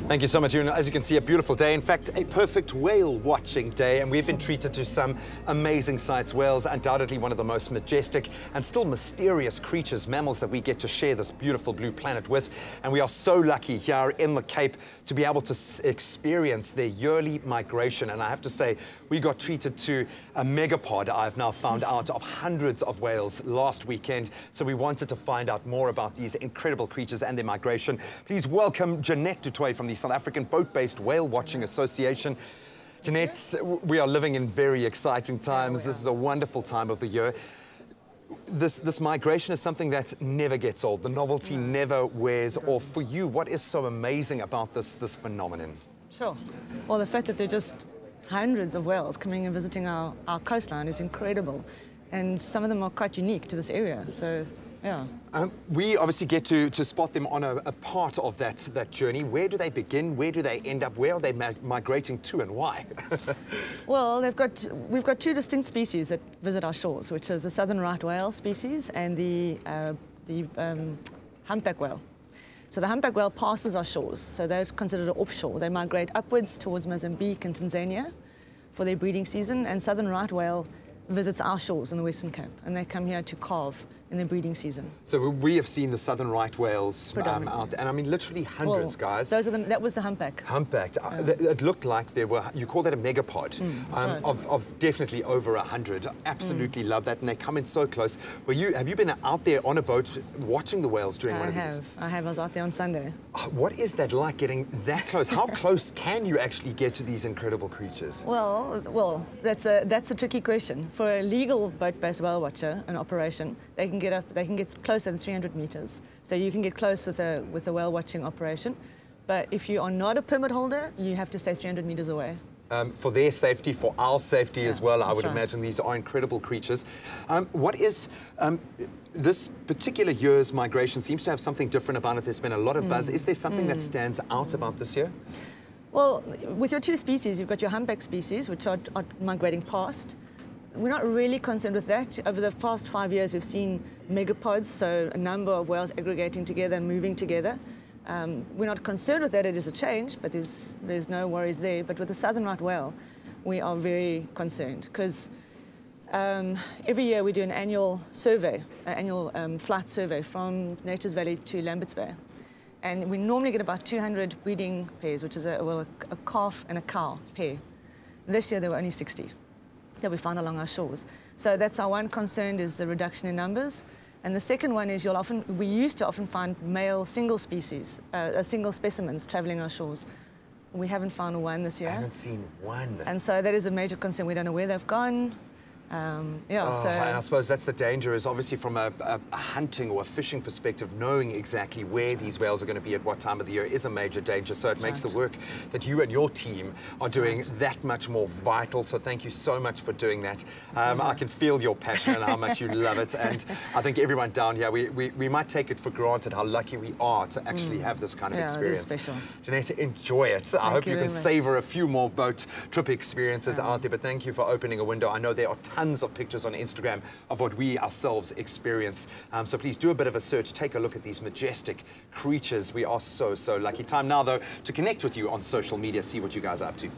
Thank you so much, Ewan. As you can see, a beautiful day. In fact, a perfect whale watching day. And we've been treated to some amazing sights. Whales, undoubtedly one of the most majestic and still mysterious creatures, mammals that we get to share this beautiful blue planet with. And we are so lucky here in the Cape to be able to experience their yearly migration. And I have to say, we got treated to a megapod, I've now found out, of hundreds of whales last weekend. So we wanted to find out more about these incredible creatures and their migration. Please welcome Jeanette Dutoy from the South African Boat-Based Whale Watching Association. Jeanette, we are living in very exciting times. This is a wonderful time of the year. This migration is something that never gets old. The novelty never wears off. For you, what is so amazing about this phenomenon? Sure. Well, the fact that there are just hundreds of whales coming and visiting our coastline is incredible. And some of them are quite unique to this area. So, yeah. We obviously get to spot them on a part of that journey. Where do they begin? Where do they end up? Where are they migrating to and why? Well, we've got two distinct species that visit our shores, which is the southern right whale species and the humpback whale. So the humpback whale passes our shores, so they're considered offshore. They migrate upwards towards Mozambique and Tanzania for their breeding season, and southern right whale visits our shores in the Western Cape, and they come here to calve in their breeding season. So we have seen the southern right whales out, and I mean literally hundreds, guys. Those are that was the humpback. Humpback. It looked like there were, you call that a megapod, right. of definitely over 100. Absolutely love that, and they come in so close. Have you been out there on a boat watching the whales during one of these? I have. I was out there on Sunday. What is that like, getting that close? How close can you actually get to these incredible creatures? Well, that's a tricky question. For a legal boat-based whale watcher, an operation, they can get closer than 300 meters. So you can get close with a whale watching operation. But if you are not a permit holder, you have to stay 300 meters away. For their safety, for our safety as well, I would imagine these are incredible creatures. What is this particular year's migration seems to have something different about it. There's been a lot of buzz. Is there something that stands out about this year? Well, with your two species, you've got your humpback species, which are migrating past. We're not really concerned with that. Over the past 5 years, we've seen megapods, so a number of whales aggregating together and moving together. We're not concerned with that. It is a change, but there's no worries there. But with the southern right whale, we are very concerned because every year we do an annual survey, an annual flight survey from Nature's Valley to Lambert's Bay. And we normally get about 200 breeding pairs, which is a calf and a cow pair. This year there were only 60 that we found along our shores. So that's our one concern, is the reduction in numbers. And the second one is we used to often find male single species, single specimens traveling our shores. We haven't found one this year. I haven't seen one. And so that is a major concern. We don't know where they've gone. And I suppose that's the danger, is obviously from a hunting or a fishing perspective, knowing exactly where these whales are going to be at what time of the year is a major danger. So it makes the work that you and your team are doing that much more vital. So thank you so much for doing that. I can feel your passion and how much you love it. And I think everyone down here, we might take it for granted how lucky we are to actually have this kind of experience. It is special. Jeanette, enjoy it. I hope you can savor a few more boat trip experiences out there. But thank you for opening a window. I know there are tons of pictures on Instagram of what we ourselves experience. So please do a bit of a search, take a look at these majestic creatures. We are so lucky. Time now, though, to connect with you on social media, see what you guys are up to.